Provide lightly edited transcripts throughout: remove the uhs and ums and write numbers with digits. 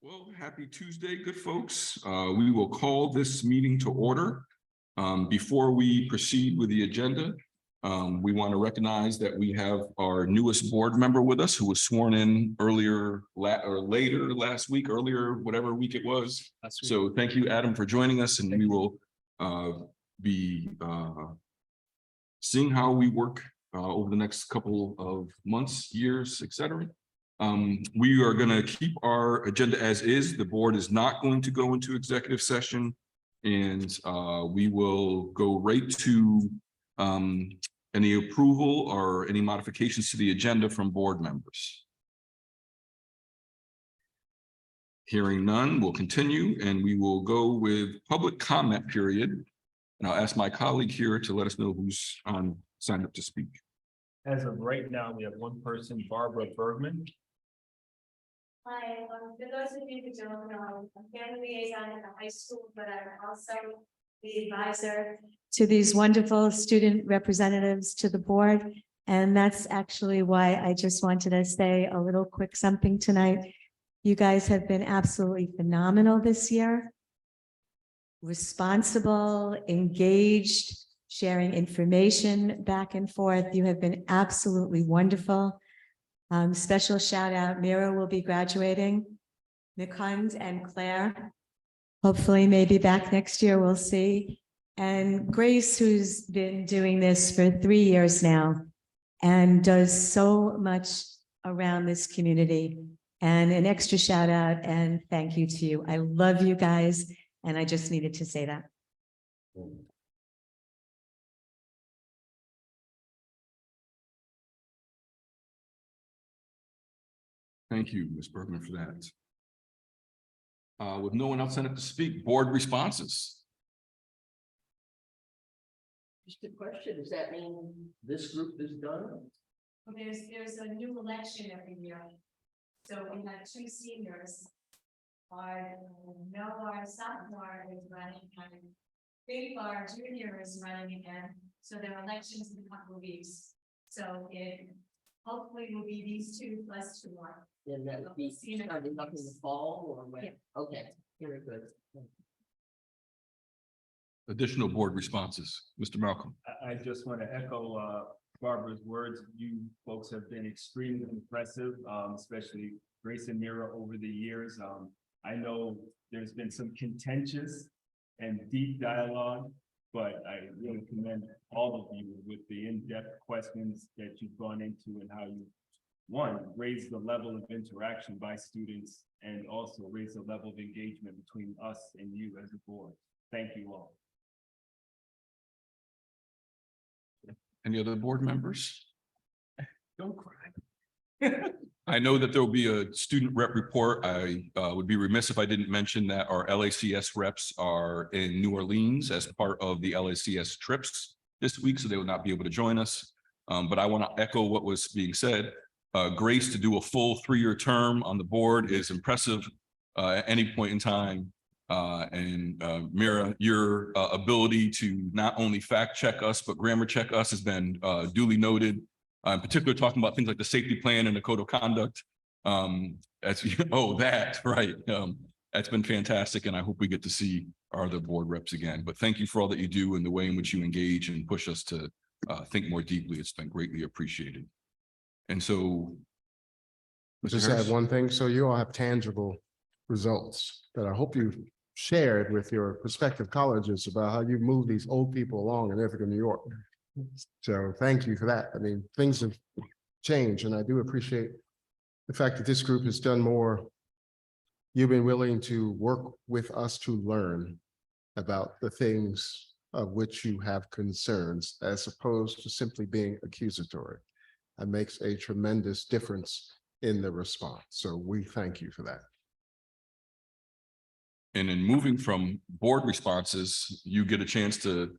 Well, happy Tuesday, good folks. We will call this meeting to order. Before we proceed with the agenda, we want to recognize that we have our newest board member with us who was sworn in earlier later last week, whatever week it was. So thank you, Adam, for joining us, and we will be seeing how we work over the next couple of months, years, etc. We are going to keep our agenda as is. The board is not going to go into executive session, and we will go right to any approval or any modifications to the agenda from board members. Hearing none, we'll continue, and we will go with public comment period. And I'll ask my colleague here to let us know who's signed up to speak. As of right now, we have one person, Barbara Bergman. Hi, for those of you who don't know, I'm family liaison at the high school, but I'm also the advisor to these wonderful student representatives to the board. And that's actually why I just wanted to say a little quick something tonight. You guys have been absolutely phenomenal this year. Responsible, engaged, sharing information back and forth. You have been absolutely wonderful. Special shout out, Mira will be graduating. Nikund and Claire, hopefully maybe back next year, we'll see. And Grace, who's been doing this for 3 years now and does so much around this community. And an extra shout out and thank you to you. I love you guys. And I just needed to say that. Thank you, Ms. Bergman, for that. With no one else signed up to speak, board responses. Just a question, does that mean this group is done? Well, there's a new election every year. So we had 2 seniors. Our sophomore is running, and Big Bar junior is running again. So there are elections in a couple of weeks. So it hopefully will be these 2 plus 2 more. Then that would be starting up in the fall or when? Yeah. Okay, very good. Additional board responses, Mr. Malcolm. I just want to echo Barbara's words. You folks have been extremely impressive, especially Grace and Mira over the years. I know there's been some contentious and deep dialogue, but I really commend all of you with the in-depth questions that you've gone into and how you, one, raise the level of interaction by students and also raise the level of engagement between us and you as a board. Thank you all. Any other board members? Don't cry. I know that there will be a student rep report. I would be remiss if I didn't mention that our LACS reps are in New Orleans as part of the LACS trips this week, so they will not be able to join us. But I want to echo what was being said. Grace, to do a full 3-year term on the board is impressive at any point in time. Mira, your ability to not only fact check us, but grammar check us has been duly noted. In particular, talking about things like the safety plan and the code of conduct. That's right. That's been fantastic, and I hope we get to see our other board reps again. But thank you for all that you do and the way in which you engage and push us to think more deeply. It's been greatly appreciated. And so, just add one thing. So you all have tangible results that I hope you've shared with your prospective colleges about how you've moved these old people along in Ithaca, New York. So thank you for that. I mean, things have changed, and I do appreciate the fact that this group has done more. You've been willing to work with us to learn about the things of which you have concerns, as opposed to simply being accusatory. That makes a tremendous difference in the response. So we thank you for that. And in moving from board responses, you get a chance to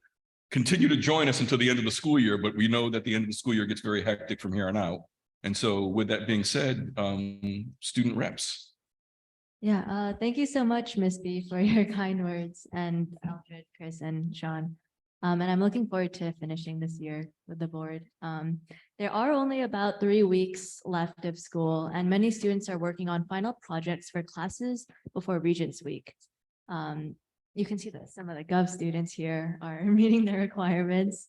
continue to join us until the end of the school year, but we know that the end of the school year gets very hectic from here on out. And so with that being said, student reps. Yeah, thank you so much, Ms. B, for your kind words, and Alfred, Chris, and Sean. And I'm looking forward to finishing this year with the board. There are only about 3 weeks left of school, and many students are working on final projects for classes before Regents Week. You can see that some of the Gov students here are meeting their requirements.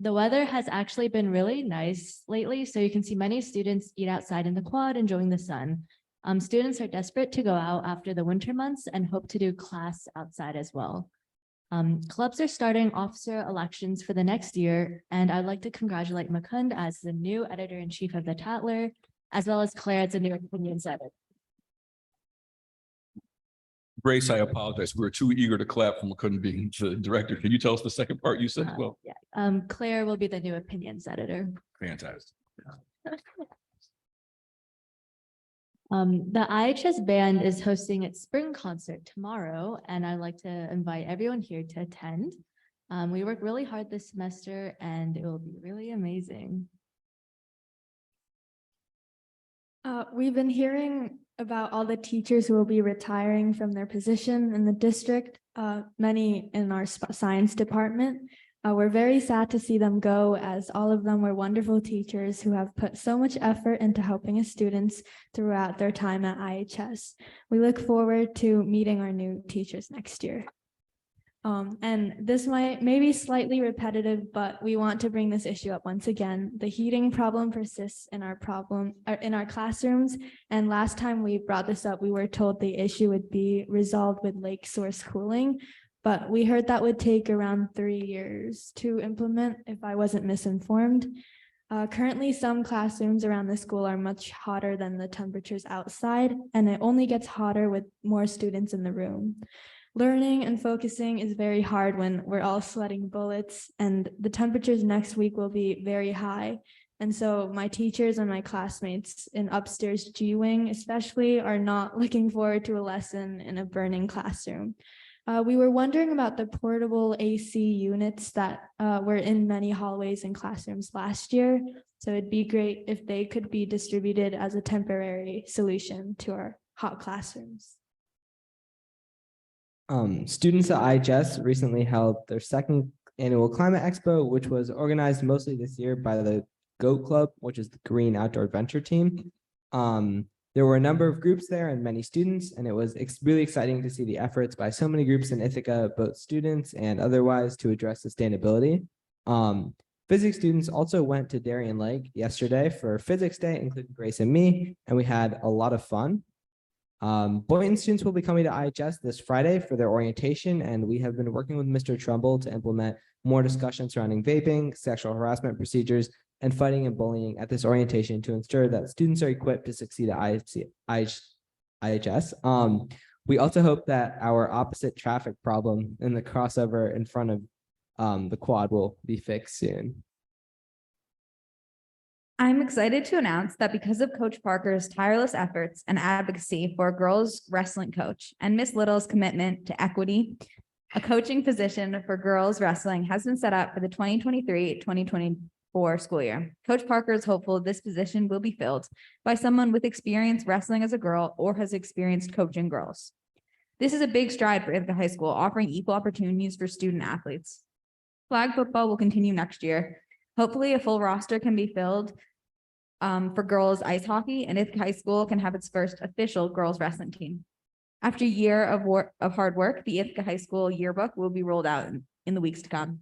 The weather has actually been really nice lately, so you can see many students eat outside in the quad, enjoying the sun. Students are desperate to go out after the winter months and hope to do class outside as well. Clubs are starting officer elections for the next year, and I'd like to congratulate Mukund as the new editor-in-chief of the Tatler, as well as Claire as the new opinions editor. Grace, I apologize. We were too eager to clap from couldn't be the director. Can you tell us the second part you said? Well, Yeah, Claire will be the new opinions editor. fantastic. The IHS band is hosting its spring concert tomorrow, and I'd like to invite everyone here to attend. We worked really hard this semester, and it will be really amazing. We've been hearing about all the teachers who will be retiring from their position in the district, many in our science department. We're very sad to see them go, as all of them were wonderful teachers who have put so much effort into helping us students throughout their time at IHS. We look forward to meeting our new teachers next year. And this may be slightly repetitive, but we want to bring this issue up once again. The heating problem persists in our classrooms. And last time we brought this up, we were told the issue would be resolved with lake source cooling, but we heard that would take around 3 years to implement, if I wasn't misinformed. Currently, some classrooms around the school are much hotter than the temperatures outside, and it only gets hotter with more students in the room. Learning and focusing is very hard when we're all sweating bullets, and the temperatures next week will be very high. And so my teachers and my classmates in upstairs G Wing especially are not looking forward to a lesson in a burning classroom. We were wondering about the portable AC units that were in many hallways and classrooms last year. So it'd be great if they could be distributed as a temporary solution to our hot classrooms. Students at IHS recently held their second annual Climate Expo, which was organized mostly this year by the GOAT Club, which is the Green Outdoor Adventure Team. There were a number of groups there and many students, and it was really exciting to see the efforts by so many groups in Ithaca, both students and otherwise, to address sustainability. Physics students also went to Darien Lake yesterday for Physics Day, including Grace and me, and we had a lot of fun. Boynton students will be coming to IHS this Friday for their orientation, and we have been working with Mr. Trumbull to implement more discussion surrounding vaping, sexual harassment procedures, and fighting and bullying at this orientation to ensure that students are equipped to succeed at IHS. We also hope that our opposite traffic problem in the crossover in front of the quad will be fixed soon. I'm excited to announce that because of Coach Parker's tireless efforts and advocacy for a girls wrestling coach and Miss Little's commitment to equity, a coaching position for girls wrestling has been set up for the 2023-2024 school year. Coach Parker is hopeful this position will be filled by someone with experience wrestling as a girl or has experienced coaching girls. This is a big stride for Ithaca High School, offering equal opportunities for student athletes. Flag football will continue next year. Hopefully a full roster can be filled for girls ice hockey, and Ithaca High School can have its first official girls wrestling team. After a year of hard work, the Ithaca High School yearbook will be rolled out in the weeks to come.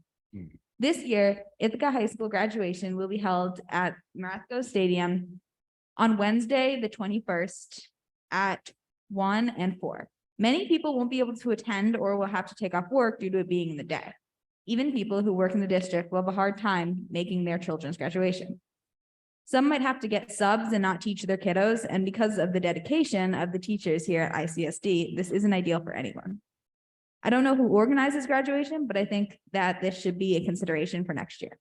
This year, Ithaca High School graduation will be held at Marathco Stadium on Wednesday, the 21st at 1 and 4. Many people won't be able to attend or will have to take off work due to it being in the day. Even people who work in the district will have a hard time making their children's graduation. Some might have to get subs and not teach their kiddos, and because of the dedication of the teachers here at ICSD, this isn't ideal for anyone. I don't know who organizes graduation, but I think that this should be a consideration for next year.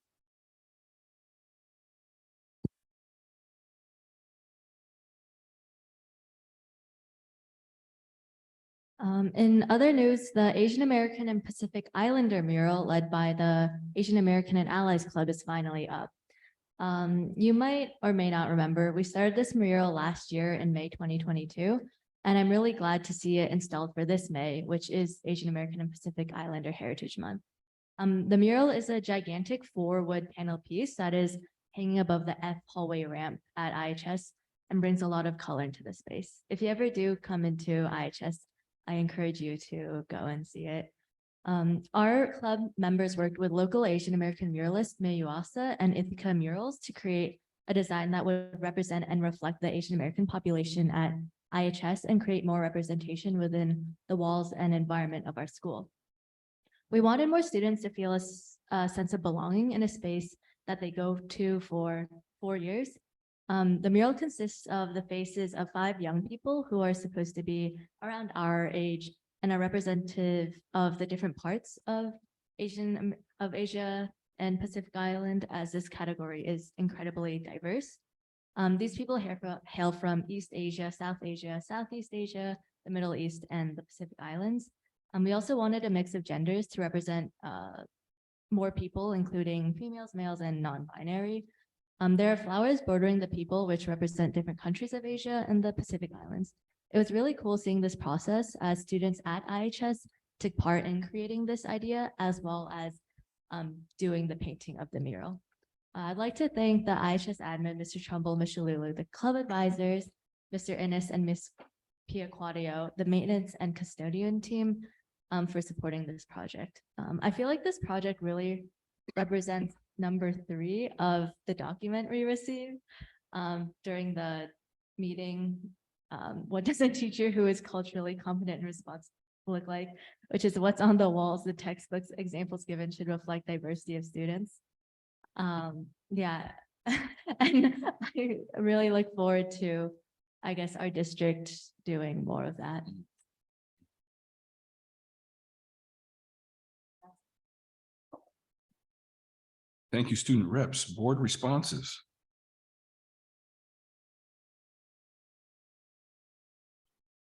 In other news, the Asian American and Pacific Islander mural led by the Asian American and Allies Club is finally up. You might or may not remember, we started this mural last year in May 2022, and I'm really glad to see it installed for this May, which is Asian American and Pacific Islander Heritage Month. The mural is a gigantic 4-wood panel piece that is hanging above the F hallway ramp at IHS and brings a lot of color into the space. If you ever do come into IHS, I encourage you to go and see it. Our club members worked with local Asian American muralist Mayuasa and Ithaca Murals to create a design that would represent and reflect the Asian American population at IHS and create more representation within the walls and environment of our school. We wanted more students to feel a sense of belonging in a space that they go to for 4 years. The mural consists of the faces of 5 young people who are supposed to be around our age and are representative of the different parts of Asia and Pacific Island, as this category is incredibly diverse. These people hail from East Asia, South Asia, Southeast Asia, the Middle East, and the Pacific Islands. We also wanted a mix of genders to represent more people, including females, males, and non-binary. There are flowers bordering the people, which represent different countries of Asia and the Pacific Islands. It was really cool seeing this process as students at IHS took part in creating this idea, as well as doing the painting of the mural. I'd like to thank the IHS admin, Mr. Trumbull, Mr. Lulu, the club advisors, Mr. Innes and Ms. Pia Quadio, the maintenance and custodian team for supporting this project. I feel like this project really represents number 3 of the document we received during the meeting. What does a teacher who is culturally competent and responsible look like? Which is what's on the walls, the textbooks, examples given should reflect diversity of students. Yeah, and I really look forward to, I guess, our district doing more of that. Thank you, student reps. Board responses.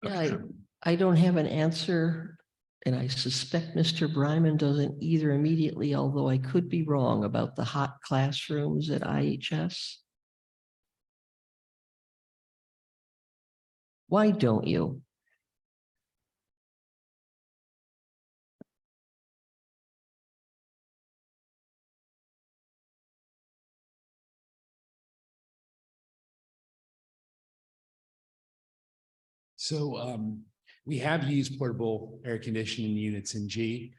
Yeah, I don't have an answer, and I suspect Mr. Bryman doesn't either immediately, although I could be wrong about the hot classrooms at IHS. Why don't you? So we have used portable air conditioning units in G.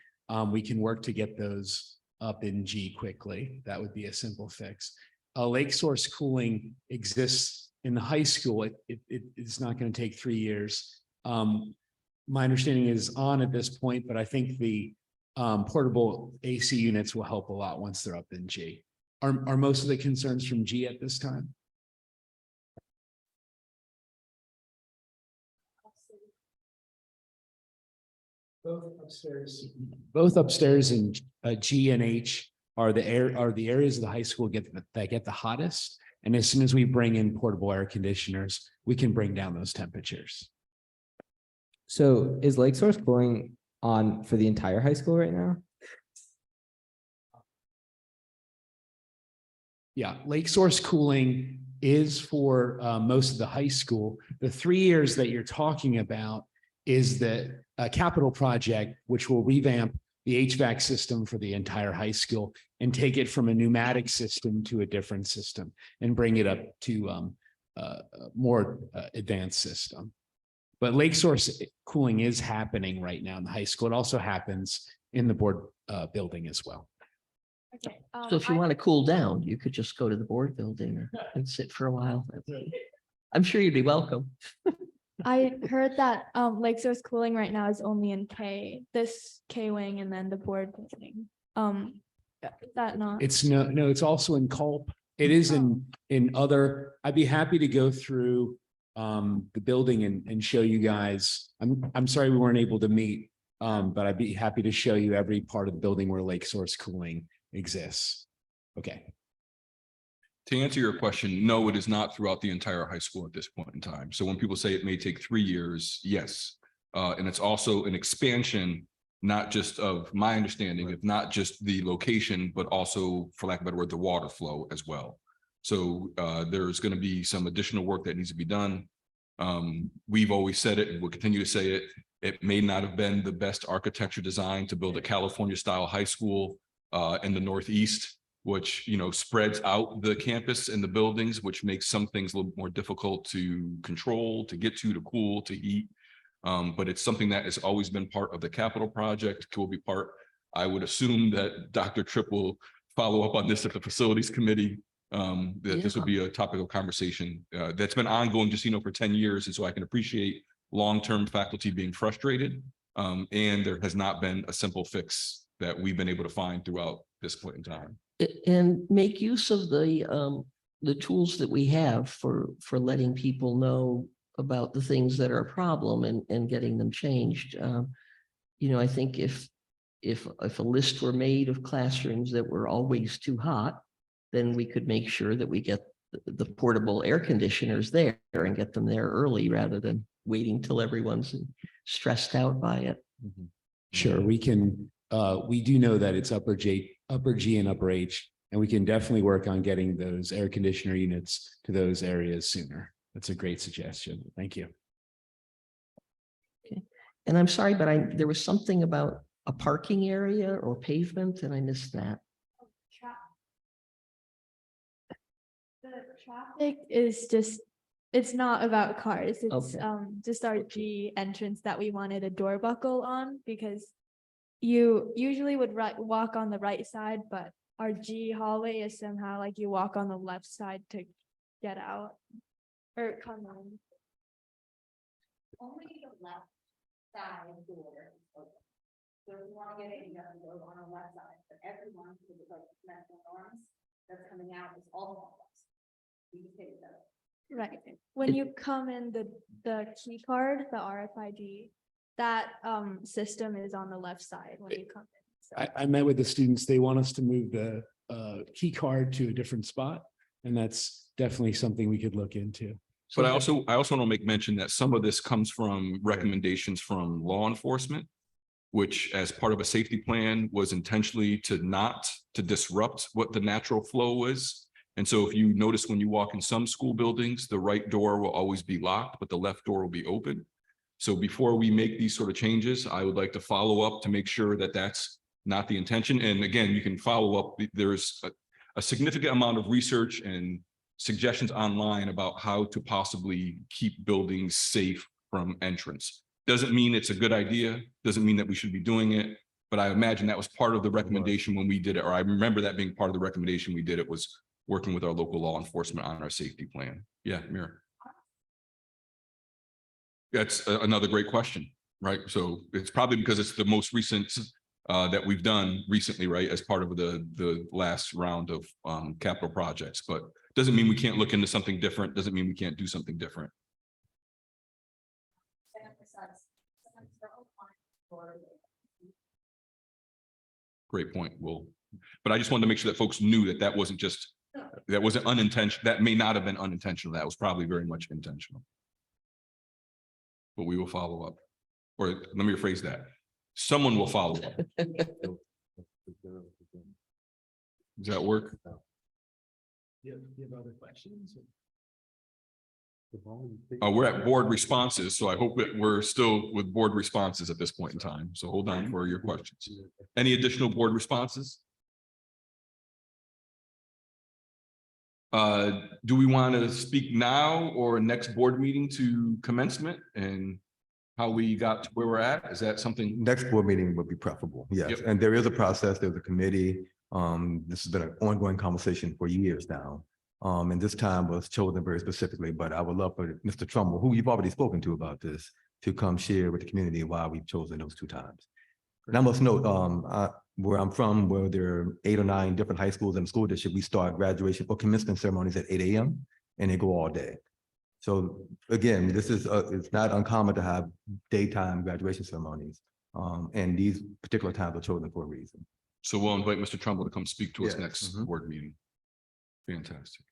We can work to get those up in G quickly. That would be a simple fix. Lake source cooling exists in the high school. It's not going to take 3 years. My understanding is on at this point, but I think the portable AC units will help a lot once they're up in G. Are most of the concerns from G at this time? Both upstairs in G and H are the areas of the high school that get the hottest. And as soon as we bring in portable air conditioners, we can bring down those temperatures. So is Lake Source cooling on for the entire high school right now? Yeah, lake source cooling is for most of the high school. The 3 years that you're talking about is the capital project, which will revamp the HVAC system for the entire high school and take it from a pneumatic system to a different system and bring it up to a more advanced system. But lake source cooling is happening right now in the high school. It also happens in the board building as well. Okay. So if you want to cool down, you could just go to the board building and sit for a while. I'm sure you'd be welcome. I heard that Lake Source cooling right now is only in K, this K wing, and then the board building. Is that not? It's no, it's also in Culp. It is in other. I'd be happy to go through the building and show you guys. I'm sorry we weren't able to meet, but I'd be happy to show you every part of the building where lake source cooling exists. Okay. To answer your question, no, it is not throughout the entire high school at this point in time. So when people say it may take 3 years, yes. And it's also an expansion, not just of my understanding, if not just the location, but also, for lack of a better word, the water flow as well. So there's going to be some additional work that needs to be done. We've always said it and we'll continue to say it. It may not have been the best architecture design to build a California style high school in the Northeast, which, you know, spreads out the campus and the buildings, which makes some things a little more difficult to control, to get to cool, to heat. But it's something that has always been part of the capital project, will be part. I would assume that Dr. Tripp will follow up on this at the facilities committee. That this would be a topic of conversation that's been ongoing, just, you know, for 10 years. And so I can appreciate long-term faculty being frustrated. And there has not been a simple fix that we've been able to find throughout this point in time. And make use of the tools that we have for letting people know about the things that are a problem and getting them changed. You know, I think if a list were made of classrooms that were always too hot, then we could make sure that we get the portable air conditioners there and get them there early rather than waiting till everyone's stressed out by it. Sure, we can, we do know that it's upper G and upper H, and we can definitely work on getting those air conditioner units to those areas sooner. That's a great suggestion. Thank you. Okay. And I'm sorry, but there was something about a parking area or pavement and I missed that. The traffic is just, it's not about cars. It's Okay. just our G entrance that we wanted a door buckle on because you usually would walk on the right side, but our G hallway is somehow like you walk on the left side to get out or come in. Only the left side door is open. So if you want to get in, you have to go on the left side, but everyone, because it's like medical norms, that's coming out is all of us. You just take that. Right. When you come in, the key card, the RFID, that system is on the left side when you come in. So. I met with the students. They want us to move the key card to a different spot, and that's definitely something we could look into. But I also want to make mention that some of this comes from recommendations from law enforcement, which as part of a safety plan was intentionally to disrupt what the natural flow is. And so if you notice when you walk in some school buildings, the right door will always be locked, but the left door will be open. So before we make these sort of changes, I would like to follow up to make sure that that's not the intention. And again, you can follow up. There's a significant amount of research and suggestions online about how to possibly keep buildings safe from entrance. Doesn't mean it's a good idea. Doesn't mean that we should be doing it. But I imagine that was part of the recommendation when we did it, or I remember that being part of the recommendation we did. It was working with our local law enforcement on our safety plan. Yeah, Mira. That's another great question, right? So it's probably because it's the most recent that we've done recently, right? As part of the last round of capital projects, but doesn't mean we can't look into something different. Doesn't mean we can't do something different. Great point, Will. But I just wanted to make sure that folks knew that that wasn't just, that wasn't unintentional. That may not have been unintentional. That was probably very much intentional. But we will follow up. Or let me rephrase that. Someone will follow up. Does that work? You have other questions? We're at board responses, so I hope that we're still with board responses at this point in time. So hold on for your questions. Any additional board responses? Do we want to speak now or next board meeting to commencement and how we got to where we're at? Is that something? Next board meeting would be preferable, yes. Yep. And there is a process, there's a committee. This has been an ongoing conversation for years now. And this time was chosen very specifically, but I would love for Mr. Trumbull, who you've already spoken to about this, to come share with the community why we've chosen those two times. And I must note, where I'm from, where there are 8 or 9 different high schools in the school district, we start graduation or commencement ceremonies at 8 a.m. and they go all day. So again, this is, it's not uncommon to have daytime graduation ceremonies. And these particular times are chosen for a reason. So we'll invite Mr. Trumbull to come speak to us Yes. next Mhm. board meeting. Fantastic.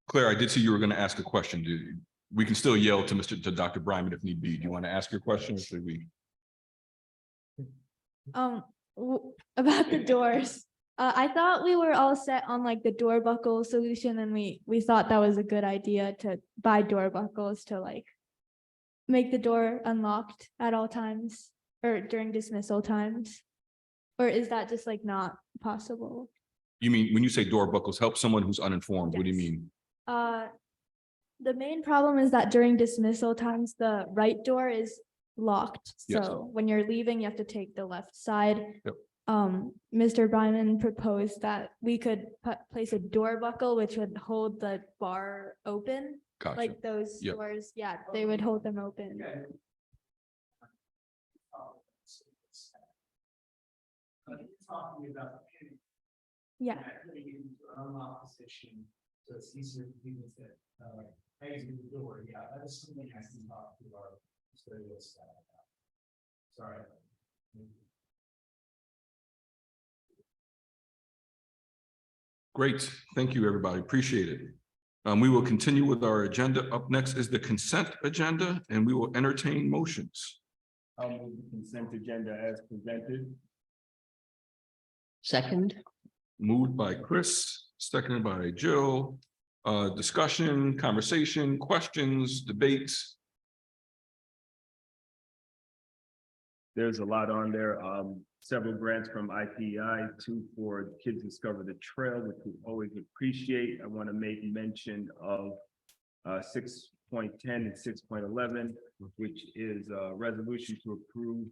Claire, I did see you were going to ask a question. We can still yell to Dr. Bryman if need be. Do you want to ask your question? Or should we? About the doors. I thought we were all set on like the door buckle solution and we thought that was a good idea to buy door buckles to like make the door unlocked at all times or during dismissal times? Or is that just like not possible? You mean, when you say door buckles, help someone who's uninformed, what do you Yes. mean? The main problem is that during dismissal times, the right door is locked. Yes. So when you're leaving, you have to take the left side. Yep. Mr. Bryman proposed that we could place a door buckle, which would hold the bar open. Gotcha. Like those Yep. doors, yeah, they would hold them open. Talking about. Yeah. Putting it into an unlocked position, so it's easier for people to, exit the door, yeah, that is something I can talk to our custodial staff about. Sorry. Great. Thank you, everybody. Appreciate it. We will continue with our agenda. Up next is the consent agenda, and we will entertain motions. I'll move the consent agenda as presented. Second, Moved by Chris, seconded by Jill. Discussion, conversation, questions, debates. There's a lot on there. Several grants from IPI, 2 for Kids Discover the Trail, which we always appreciate. I want to make mention of 6.10 and 6.11, which is a resolution to approve.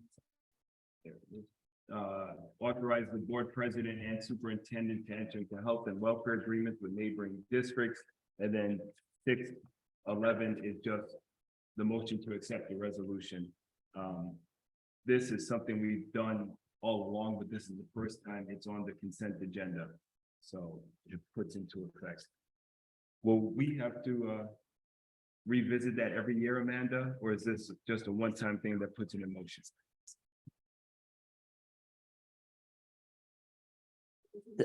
Authorize the board president and superintendent to enter into health and welfare agreements with neighboring districts. And then 6.11 is just the motion to accept the resolution. This is something we've done all along, but this is the first time it's on the consent agenda. So it puts into effect. Will we have to revisit that every year, Amanda? Or is this just a one-time thing that puts it in motion?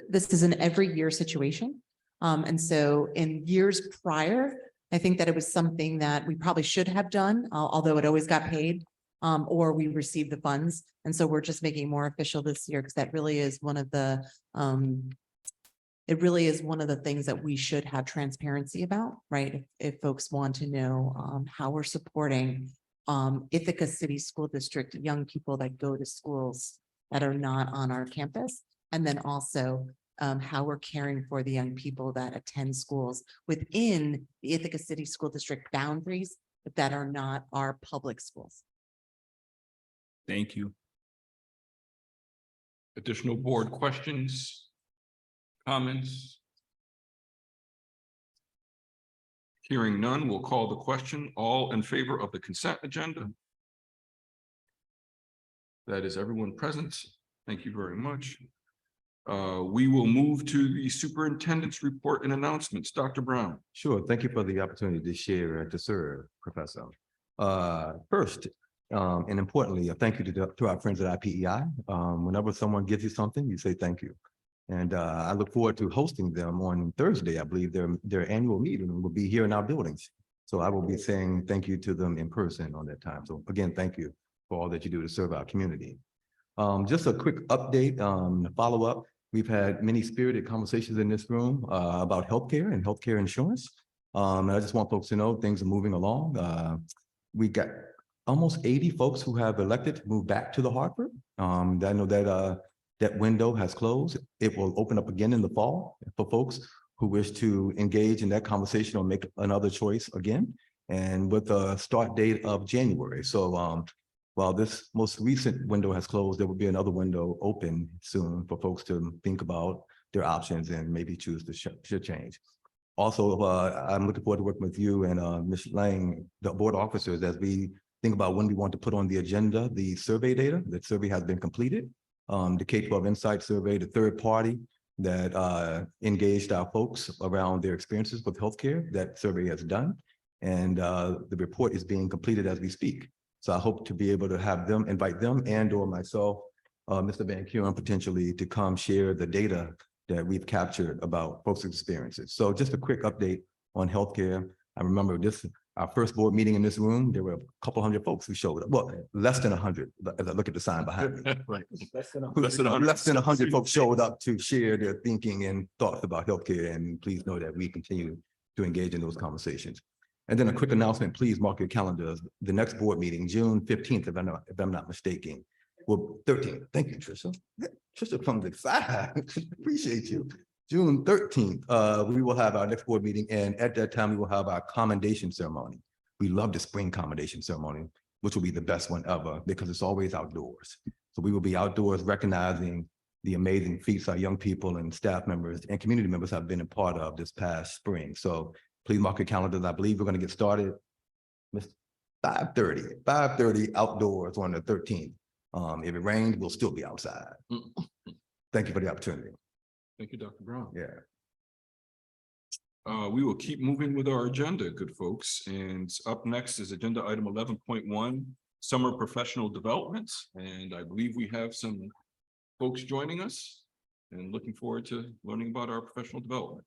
This is an every year situation. And so in years prior, I think that it was something that we probably should have done, although it always got paid, or we received the funds. And so we're just making it more official this year because that really is one of the, it really is one of the things that we should have transparency about, right? If folks want to know how we're supporting Ithaca City School District, young people that go to schools that are not on our campus. And then also how we're caring for the young people that attend schools within the Ithaca City School District boundaries that are not our public schools. Thank you. Additional board questions, comments? Hearing none, we'll call the question. All in favor of the consent agenda? That is everyone present. Thank you very much. We will move to the superintendent's report and announcements. Dr. Brown. Sure. Thank you for the opportunity to share and to serve, Professor. First, and importantly, a thank you to our friends at IPEI. Whenever someone gives you something, you say thank you. And I look forward to hosting them on Thursday. I believe their annual meeting will be here in our buildings. So I will be saying thank you to them in person on that time. So again, thank you for all that you do to serve our community. Just a quick update, follow up. We've had many spirited conversations in this room about healthcare and healthcare insurance. And I just want folks to know things are moving along. We got almost 80 folks who have elected to move back to the Hartford. I know that that window has closed. It will open up again in the fall for folks who wish to engage in that conversation or make another choice again, and with a start date of January. So while this most recent window has closed, there will be another window open soon for folks to think about their options and maybe choose to change. Also, I'm looking forward to working with you and Ms. Lang, the board officers, as we think about when we want to put on the agenda the survey data. The survey has been completed. The K-12 Insight Survey, the third party that engaged our folks around their experiences with healthcare, that survey has done. And the report is being completed as we speak. So I hope to be able to have them, invite them and or myself, Mr. Van Kuren, potentially to come share the data that we've captured about folks' experiences. So just a quick update on healthcare. I remember this, our first board meeting in this room, there were a couple hundred folks who showed up. Well, less than 100, as I look at the sign behind me. Right. Less than Less than 100 folks showed up to share their thinking and thoughts about healthcare. And please know that we continue to engage in those conversations. And then a quick announcement, please mark your calendars. The next board meeting, June 15th, if I'm not mistaken. Well, 13th. Thank you, Trisha. Trisha from the side. Appreciate you. June 13th, we will have our next board meeting, and at that time, we will have our commendation ceremony. We love the spring commendation ceremony, which will be the best one ever because it's always outdoors. So we will be outdoors recognizing the amazing feats our young people and staff members and community members have been a part of this past spring. So please mark your calendars. I believe we're going to get started 5:30 outdoors on the 13th. If it rains, we'll still be outside. Thank you for the opportunity. Thank you, Dr. Brown. Yeah. We will keep moving with our agenda, good folks. And up next is agenda item 11.1, summer professional developments. And I believe we have some folks joining us and looking forward to learning about our professional development.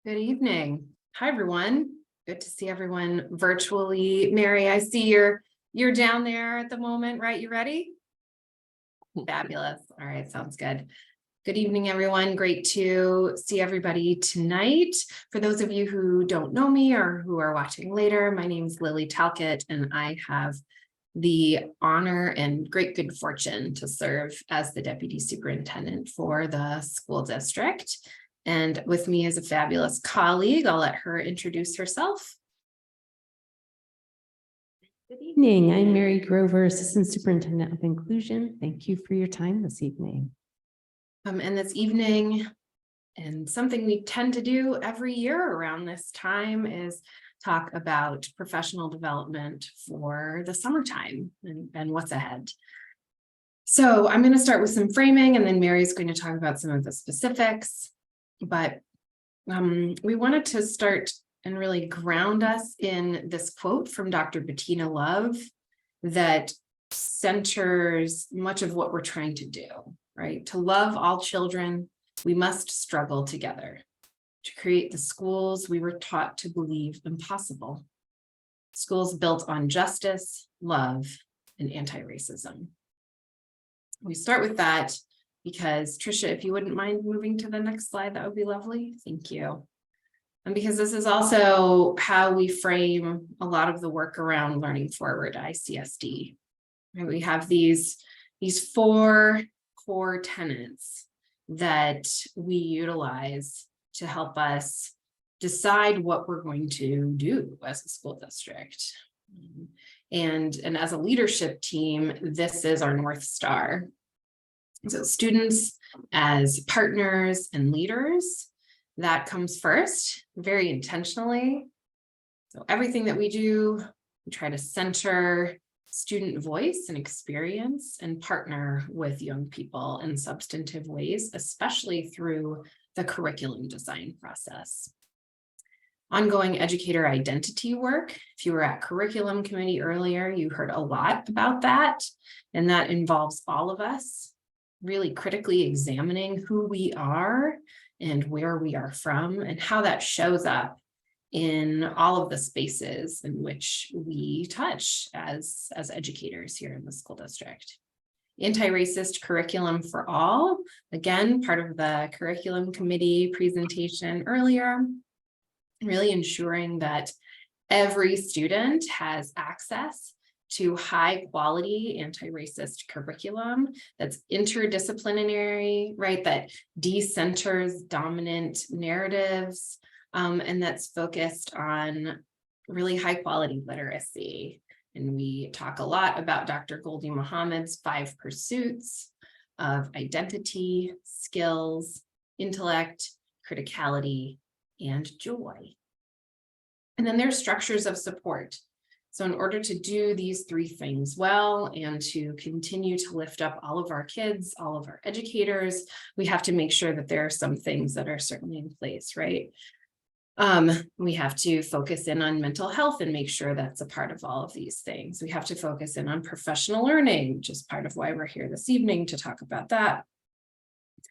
Good evening. Hi, everyone. Good to see everyone virtually. Mary, I see you're down there at the moment, right? You ready? Fabulous. All right, sounds good. Good evening, everyone. Great to see everybody tonight. For those of you who don't know me or who are watching later, my name is Lily Talcott, and I have the honor and great good fortune to serve as the Deputy Superintendent for the school district. And with me is a fabulous colleague. I'll let her introduce herself. Good evening. I'm Mary Grover, Assistant Superintendent of Inclusion. Thank you for your time this evening. And this evening, and something we tend to do every year around this time, is talk about professional development for the summertime and what's ahead. So I'm going to start with some framing, and then Mary's going to talk about some of the specifics. But we wanted to start and really ground us in this quote from Dr. Bettina Love that centers much of what we're trying to do, right? To love all children, we must struggle together to create the schools we were taught to believe impossible. Schools built on justice, love, and anti-racism. We start with that because, Trisha, if you wouldn't mind moving to the next slide, that would be lovely. Thank you. And because this is also how we frame a lot of the work around Learning Forward ICSD. And we have these 4 core tenets that we utilize to help us decide what we're going to do as a school district. And as a leadership team, this is our North Star. So students as partners and leaders, that comes first, very intentionally. So everything that we do, we try to center student voice and experience and partner with young people in substantive ways, especially through the curriculum design process. Ongoing educator identity work. If you were at curriculum committee earlier, you heard a lot about that, and that involves all of us really critically examining who we are and where we are from and how that shows up in all of the spaces in which we touch as educators here in the school district. Anti-racist curriculum for all, again, part of the curriculum committee presentation earlier, really ensuring that every student has access to high quality anti-racist curriculum that's interdisciplinary, right? That decenters dominant narratives, and that's focused on really high quality literacy. And we talk a lot about Dr. Goldie Muhammad's 5 pursuits of identity, skills, intellect, criticality, and joy. And then there's structures of support. So in order to do these 3 things well and to continue to lift up all of our kids, all of our educators, we have to make sure that there are some things that are certainly in place, right? We have to focus in on mental health and make sure that's a part of all of these things. We have to focus in on professional learning, which is part of why we're here this evening to talk about that.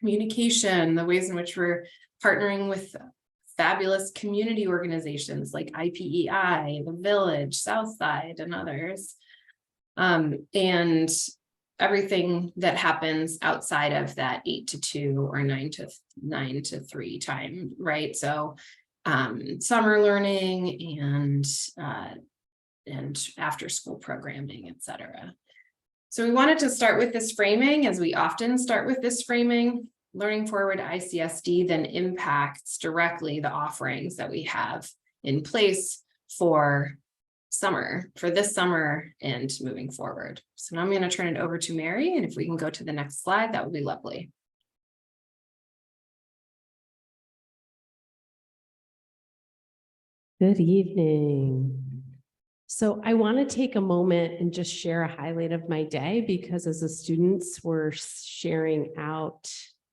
Communication, the ways in which we're partnering with fabulous community organizations like IPEI, the Village, Southside, and others. And everything that happens outside of that 8 to 2 or 9 to 3 time, right? So summer learning and after school programming, et cetera. So we wanted to start with this framing, as we often start with this framing. Learning Forward ICSD then impacts directly the offerings that we have in place for this summer and moving forward. So now I'm going to turn it over to Mary, and if we can go to the next slide, that would be lovely. Good evening. So I want to take a moment and just share a highlight of my day, because as the students were sharing out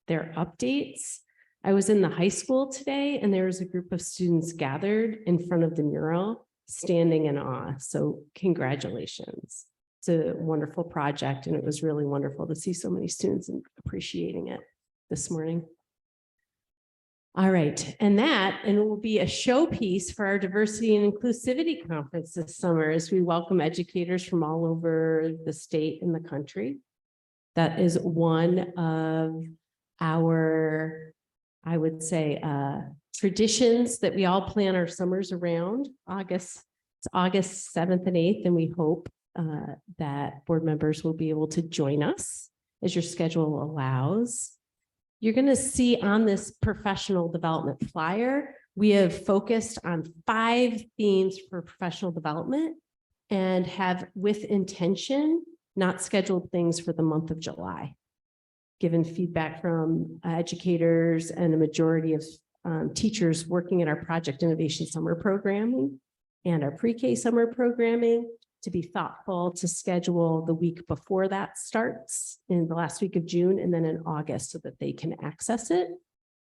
their updates, I was in the high school today and there was a group of students gathered in front of the mural, standing in awe. So congratulations. It's a wonderful project, and it was really wonderful to see so many students appreciating it this morning. All right, and it will be a showpiece for our Diversity and Inclusivity Conference this summer as we welcome educators from all over the state and the country. That is one of our, I would say, traditions that we all plan our summers around. It's August 7th and 8th, and we hope that board members will be able to join us as your schedule allows. You're going to see on this professional development flyer, we have focused on 5 themes for professional development and have, with intention, not scheduled things for the month of July. Given feedback from educators and a majority of teachers working in our Project Innovation Summer Programming and our pre-K summer programming, to be thoughtful to schedule the week before that starts in the last week of June and then in August so that they can access it.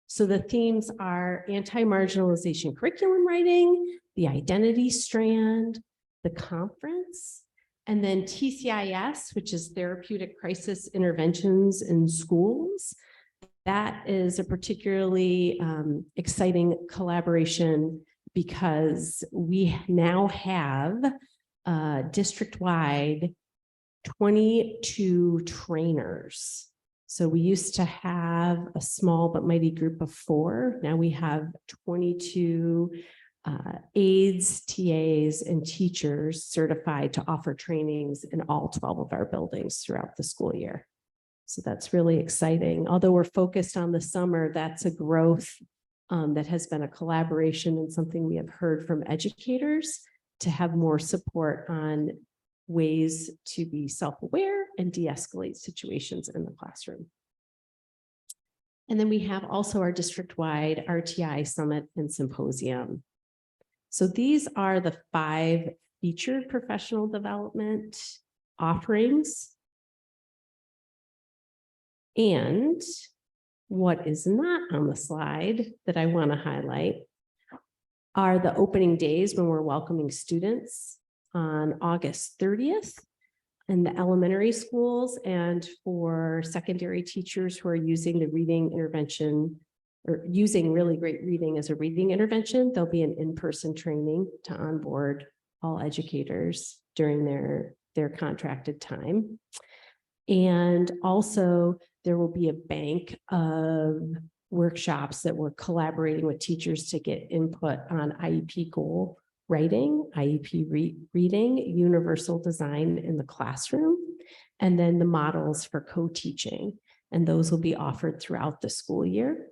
So the themes are anti-marginalization curriculum writing, the identity strand, the conference, and then TCIS, which is therapeutic crisis interventions in schools. That is a particularly exciting collaboration because we now have district-wide 22 trainers. So we used to have a small but mighty group of 4. Now we have 22 aides, TAs, and teachers certified to offer trainings in all 12 of our buildings throughout the school year. So that's really exciting. Although we're focused on the summer, that's a growth that has been a collaboration and something we have heard from educators to have more support on ways to be self-aware and de-escalate situations in the classroom. And then we have also our district-wide RTI Summit and Symposium. So these are the 5 featured professional development offerings. And what is not on the slide that I want to highlight are the opening days when we're welcoming students on August 30th in the elementary schools, and for secondary teachers who are using the reading intervention or using really great reading as a reading intervention, there'll be an in-person training to onboard all educators during their contracted time. And also there will be a bank of workshops that we're collaborating with teachers to get input on IEP goal writing, IEP reading, universal design in the classroom, and then the models for co-teaching. And those will be offered throughout the school year.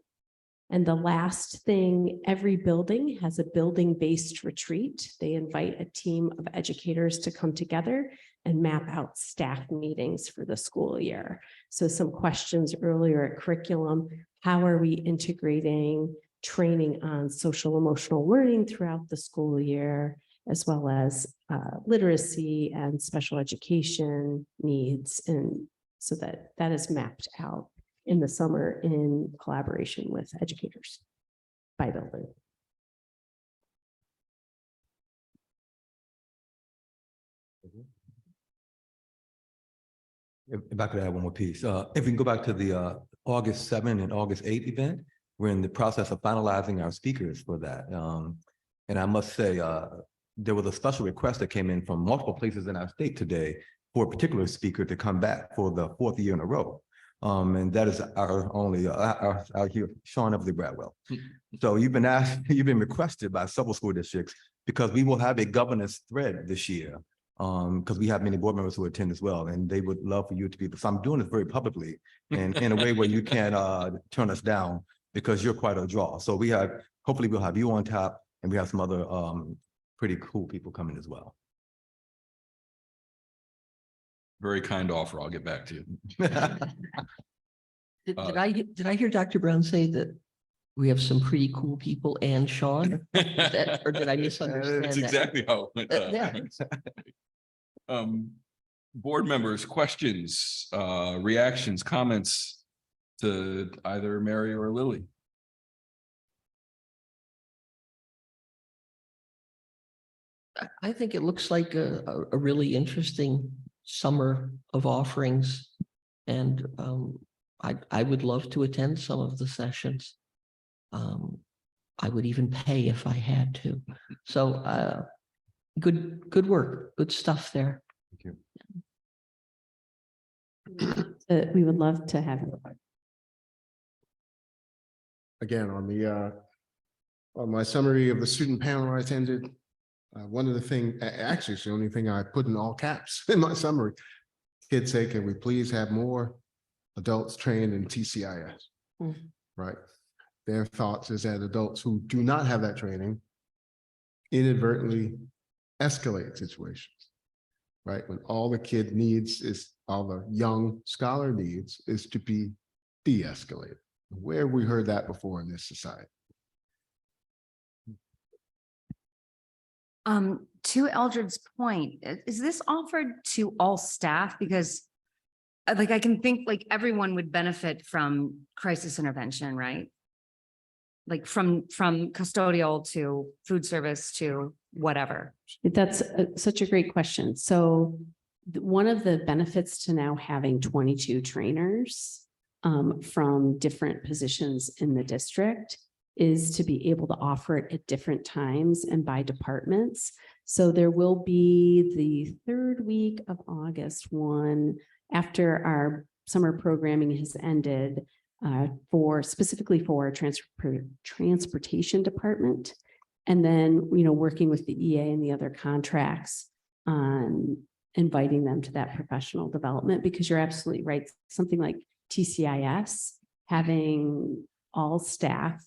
And the last thing, every building has a building-based retreat. They invite a team of educators to come together and map out staff meetings for the school year. So some questions earlier at curriculum, how are we integrating training on social emotional learning throughout the school year, as well as literacy and special education needs. And so that is mapped out in the summer in collaboration with educators by building. If I could add one more piece, if we can go back to the August 7th and August 8th event, we're in the process of finalizing our speakers for that. And I must say, there was a special request that came in from multiple places in our state today for a particular speaker to come back for the 4th year in a row. And that is our only, our here, Sean Everly Bradwell. So you've been asked, you've been requested by several school districts because we will have a governance thread this year. Because we have many board members who attend as well, and they would love for you to be, so I'm doing this very publicly and in a way where you can't turn us down because you're quite a draw. So we have, hopefully we'll have you on top, and we have some other pretty cool people coming as well. Very kind offer. I'll get back to you. Did I hear Dr. Brown say that we have some pretty cool people and Sean? Or did I misunderstand That's that? exactly how it went. Yeah. Board members, questions, reactions, comments to either Mary or Lily? I think it looks like a really interesting summer of offerings. And I would love to attend some of the sessions. I would even pay if I had to. So good work, good stuff there. Thank you. We would love to have you. Again, on my summary of the student panel I attended, one of the things, actually, it's the only thing I put in all caps in my summary. Kids say, can we please have more adults trained in TCIS? Right. Their thoughts is that adults who do not have that training inadvertently escalate situations, right? When all the kid needs is, all the young scholar needs is to be de-escalated. Where have we heard that before in this society? To Eldred's point, is this offered to all staff? Because like I can think like everyone would benefit from crisis intervention, right? Like from custodial to food service to whatever. That's such a great question. So one of the benefits to now having 22 trainers from different positions in the district is to be able to offer it at different times and by departments. So there will be the 3rd week of August one after our summer programming has ended specifically for our transportation department. And then, working with the EA and the other contracts on inviting them to that professional development, because you're absolutely right. Something like TCIS, having all staff,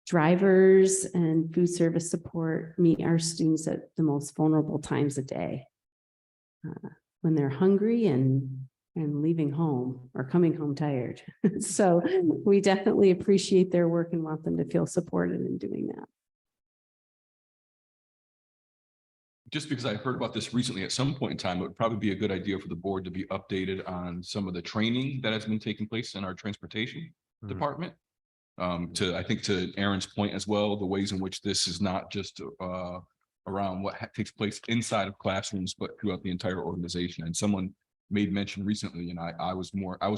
drivers and food service support meet our students at the most vulnerable times of day. When they're hungry and leaving home or coming home tired. So we definitely appreciate their work and want them to feel supported in doing that. Just because I heard about this recently, at some point in time, it would probably be a good idea for the board to be updated on some of the training that has been taking place in our transportation department. I think to Aaron's point as well, the ways in which this is not just around what takes place inside of classrooms, but throughout the entire organization. And someone made mention recently, and I was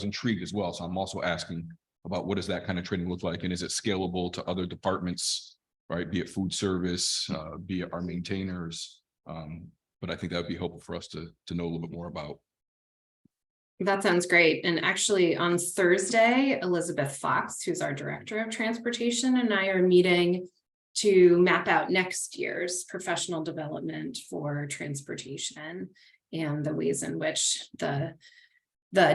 intrigued as well. So I'm also asking about what does that kind of training look like, and is it scalable to other departments, right? Be it food service, be it our maintainers. But I think that would be helpful for us to know a little bit more about. That sounds great. And actually on Thursday, Elizabeth Fox, who's our director of transportation, and I are meeting to map out next year's professional development for transportation and the ways in which the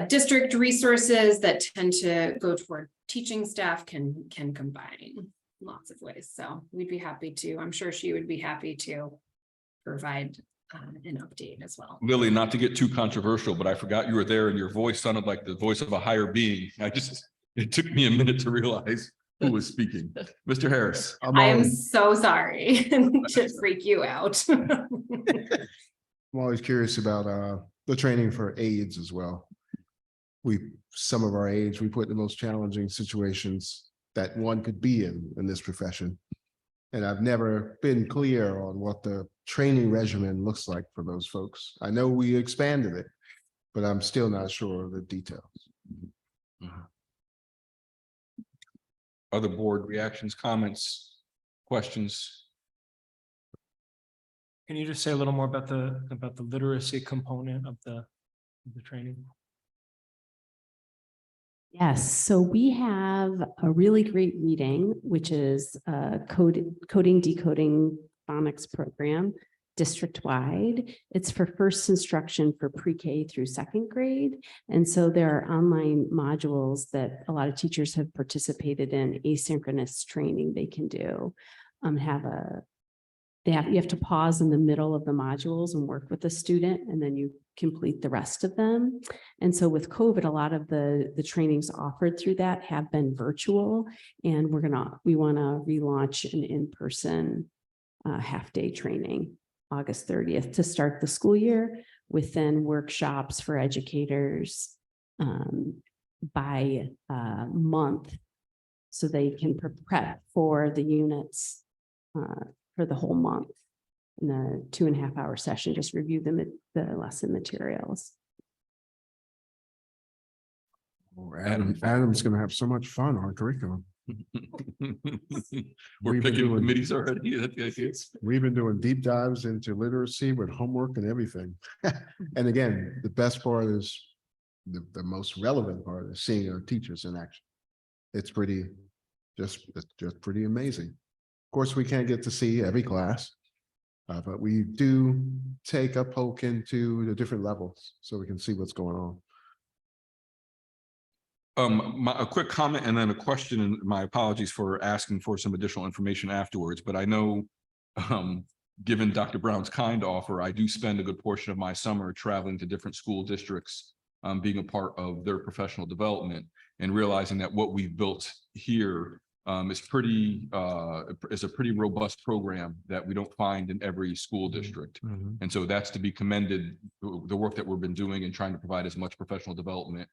district resources that tend to go toward teaching staff can combine lots of ways. So we'd be happy to, I'm sure she would be happy to provide an update as well. Lily, not to get too controversial, but I forgot you were there and your voice sounded like the voice of a higher being. It took me a minute to realize who was speaking. Mr. Harris. I am so sorry to freak you out. I'm always curious about the training for aides as well. Some of our aides, we put in the most challenging situations that one could be in this profession. And I've never been clear on what the training regimen looks like for those folks. I know we expanded it, but I'm still not sure of the details. other board reactions, comments, questions? Can you just say a little more about the literacy component of the training? Yes, so we have a really great reading, which is a coding, decoding phonics program district-wide. It's for first instruction for pre-K through second grade. And so there are online modules that a lot of teachers have participated in, asynchronous training they can do. You have to pause in the middle of the modules and work with the student, and then you complete the rest of them. And so with COVID, a lot of the trainings offered through that have been virtual, and we want to relaunch an in-person half-day training August 30th to start the school year, with then workshops for educators by month, so they can prep for the units for the whole month in a 2.5-hour session. Just review the lesson materials. Oh, Adam's gonna have so much fun on curriculum. We're We've been picking doing- committees already. That's the idea. We've been doing deep dives into literacy with homework and everything. And again, the best part is, the most relevant part is seeing our teachers in action. It's just pretty amazing. Of course, we can't get to see every class, but we do take a poke into the different levels so we can see what's going on. A quick comment and then a question, and my apologies for asking for some additional information afterwards, but I know, given Dr. Brown's kind offer, I do spend a good portion of my summer traveling to different school districts, being a part of their professional development, and realizing that what we've built here is a pretty robust program that we don't find in every school district. And so that's to be commended, the work that we've been doing and trying to provide as much professional development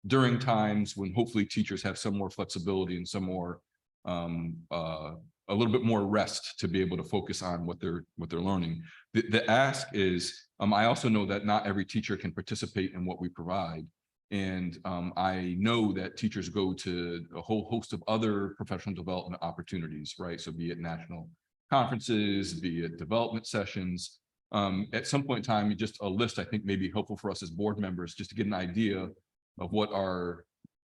during times when hopefully teachers have some more flexibility and some more, a little bit more rest to be able to focus on what they're learning. The ask is, I also know that not every teacher can participate in what we provide. And I know that teachers go to a whole host of other professional development opportunities, right? So be it national conferences, be it development sessions. At some point in time, just a list, I think, may be helpful for us as board members, just to get an idea of what our,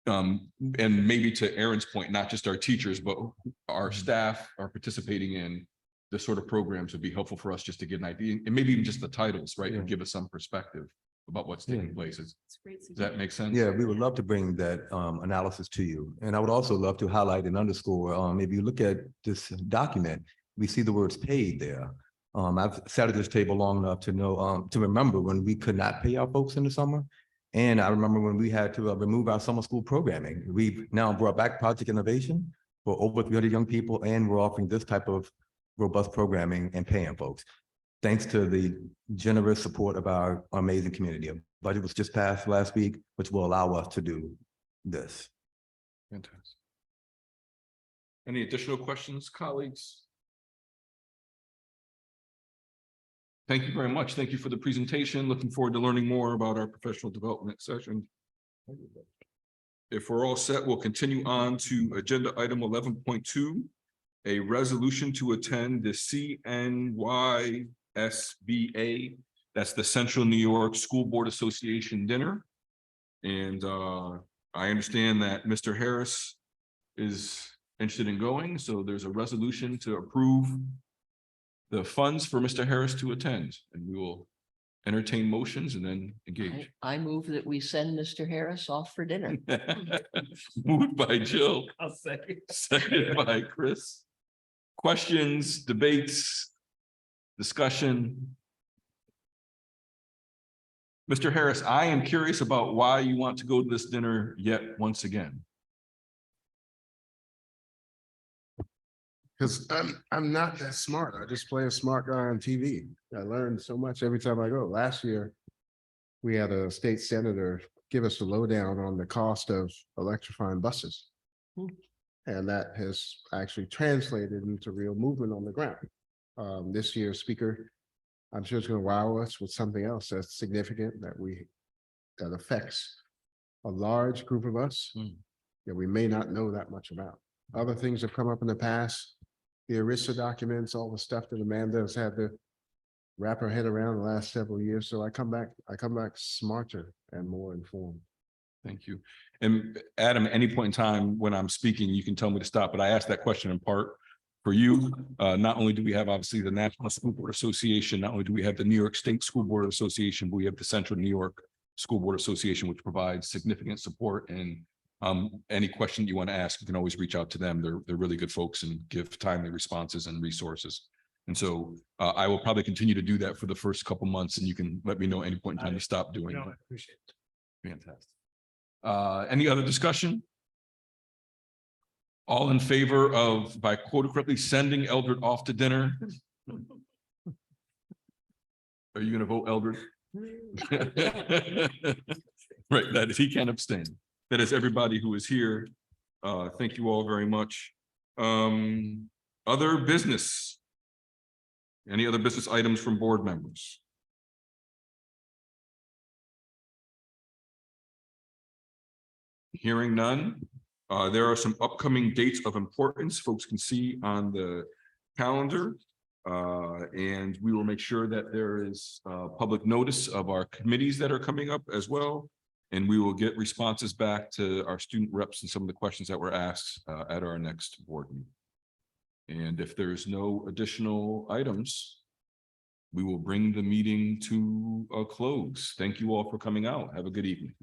and maybe to Aaron's point, not just our teachers, but our staff are participating in the sort of programs would be helpful for us just to get an idea, and maybe even just the titles, right? And give us some perspective about what's taking place. Does that make sense? Yeah, we would love to bring that analysis to you. And I would also love to highlight and underscore, if you look at this document, we see the words paid there. I've sat at this table long enough to know, to remember when we could not pay our folks in the summer. And I remember when we had to remove our summer school programming. We've now brought back Project Innovation for over 300 young people, and we're offering this type of robust programming and paying folks. Thanks to the generous support of our amazing community. A budget was just passed last week, which will allow us to do this. Fantastic. Any additional questions, colleagues? Thank you very much. Thank you for the presentation. Looking forward to learning more about our professional development session. If we're all set, we'll continue on to agenda item 11.2, a resolution to attend the CNYSBA, that's the Central New York School Board Association dinner. And I understand that Mr. Harris is interested in going, so there's a resolution to approve the funds for Mr. Harris to attend, and we will entertain motions and then engage. I move that we send Mr. Harris off for dinner. Moved by Jill, I'll second. seconded by Chris. Questions, debates, discussion? Mr. Harris, I am curious about why you want to go to this dinner yet once again. Because I'm not that smart. I just play a smart guy on TV. I learn so much every time I go. Last year, we had a state senator give us a lowdown on the cost of electrifying buses. And that has actually translated into real movement on the ground. This year's speaker, I'm sure, is going to wow us with something else that's significant that affects a large group of us that we may not know that much about. other things have come up in the past. The ERISA documents, all the stuff that Amanda has had to wrap her head around the last several years. So I come back smarter and more informed. Thank you. And Adam, at any point in time when I'm speaking, you can tell me to stop, but I asked that question in part for you. Not only do we have obviously the National School Board Association, not only do we have the New York State School Board Association, but we have the Central New York School Board Association, which provides significant support. And any question you want to ask, you can always reach out to them. They're really good folks and give timely responses and resources. And so I will probably continue to do that for the first couple months, and you can let me know at any point in time to stop doing No, it. I appreciate it. Fantastic. Any other discussion? All in favor of, if I quote correctly, sending Eldred off to dinner? Are you gonna vote Eldred? Right, that is, he can't abstain. That is everybody who is here. Thank you all very much. Other business? Any other business items from board members? Hearing none, there are some upcoming dates of importance folks can see on the calendar. And we will make sure that there is public notice of our committees that are coming up as well. And we will get responses back to our student reps and some of the questions that were asked at our next board meeting. And if there's no additional items, we will bring the meeting to a close. Thank you all for coming out. Have a good evening.